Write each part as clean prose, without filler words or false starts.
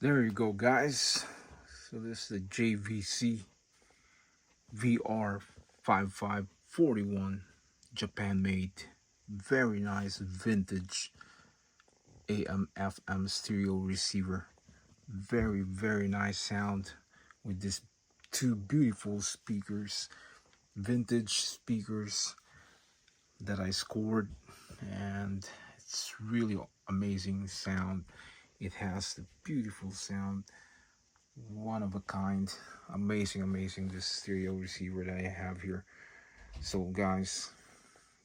There you go, guys. So this is the JVC VR-5541 Japan made, very nice vintage AM FM stereo receiver. Very nice sound with this two beautiful speakers, vintage speakers that I scored, and it's really amazing sound. It has the beautiful sound, one of a kind, amazing this stereo receiver that I have here. So guys,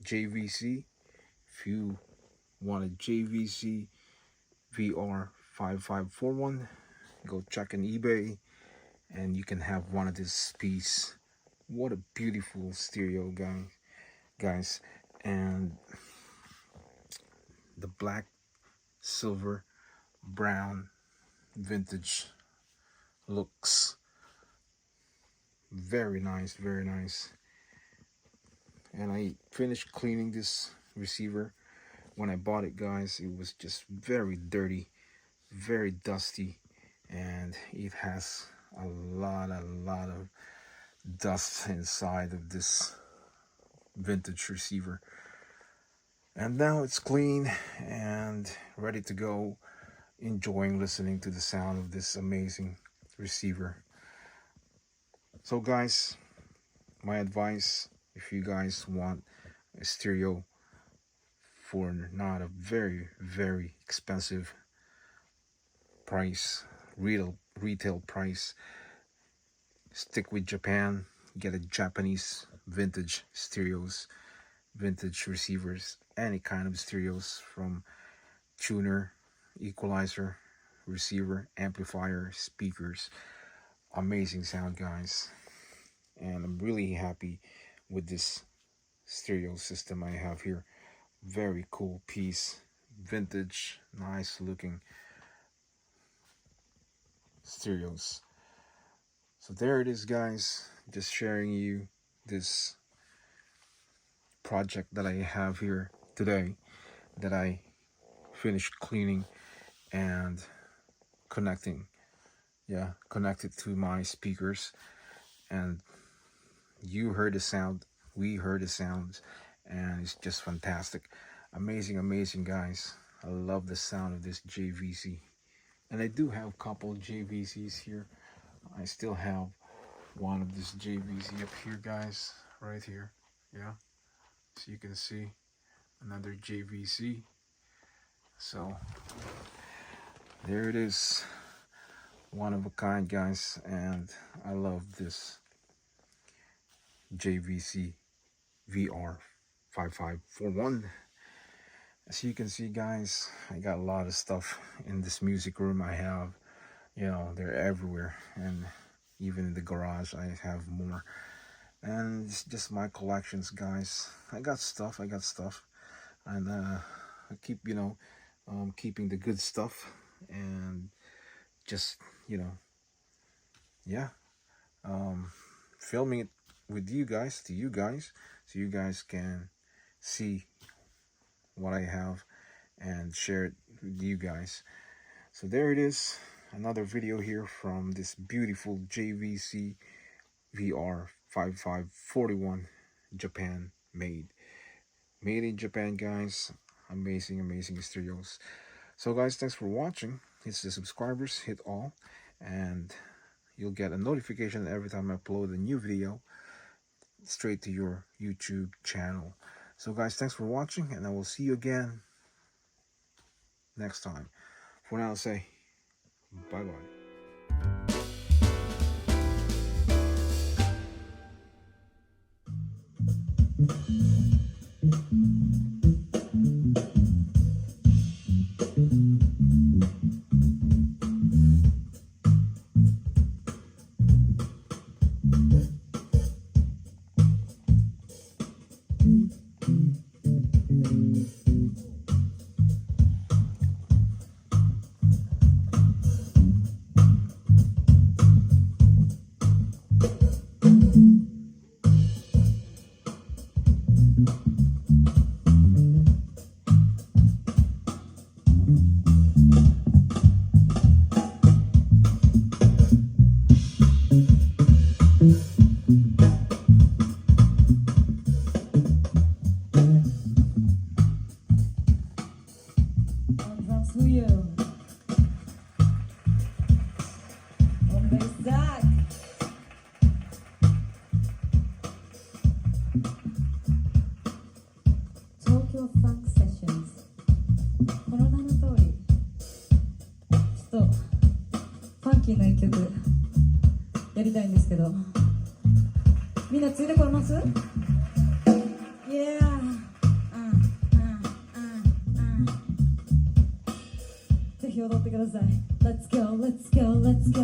JVC, if you want a JVC VR-5541, go check on eBay and you can have one of this piece. What a beautiful stereo, guys. And the black, silver, brown vintage looks very nice. And I finished cleaning this receiver. When I bought it, guys, it was just very dirty, very dusty, and it has a lot of dust inside of this vintage receiver. And now it's clean and ready to go, enjoying listening to the sound of this amazing receiver. So guys, my advice, if you guys want a stereo for not a very expensive price, retail price, stick with Japan. Get a Japanese vintage stereos, vintage receivers, any kind of stereos, from tuner, equalizer, receiver, amplifier, speakers. Amazing sound, guys. And I'm really happy with this stereo system I have here. Very cool piece, vintage, nice looking stereos. So there it is, guys, just sharing you this project that I have here today, that I finished cleaning and connected to my speakers. And you heard the sound, we heard the sounds, and it's just fantastic. Amazing, guys. I love the sound of this JVC. And I do have a couple JVCs here. I still have one of this JVC up here, guys, right here. Yeah, so you can see another JVC. So there it is, one of a kind, guys. And I love this JVC VR-5541. As you can see, guys, I got a lot of stuff in this music room. I have, they're everywhere, and even in the garage I have more. And it's just my collections, guys. I got stuff, and I keep, keeping the good stuff, and just, filming it with you guys, so you guys can see what I have and share it with you guys. So there it is, another video here from this beautiful JVC VR-5541 Japan made in Japan, guys. Amazing stereos. So guys, thanks for watching. Hit the subscribers, hit all, and you'll get a notification every time I upload a new video straight to your YouTube channel. So guys, thanks for watching, and I will see you again next time. For now, I'll say bye-bye. Funk Sessions。この名の通り、ちょっとファンキーな一曲やりたいんですけど、みんなついてこれます？ Yeah。ぜひ踊ってください。Let's go, let's go, let's go.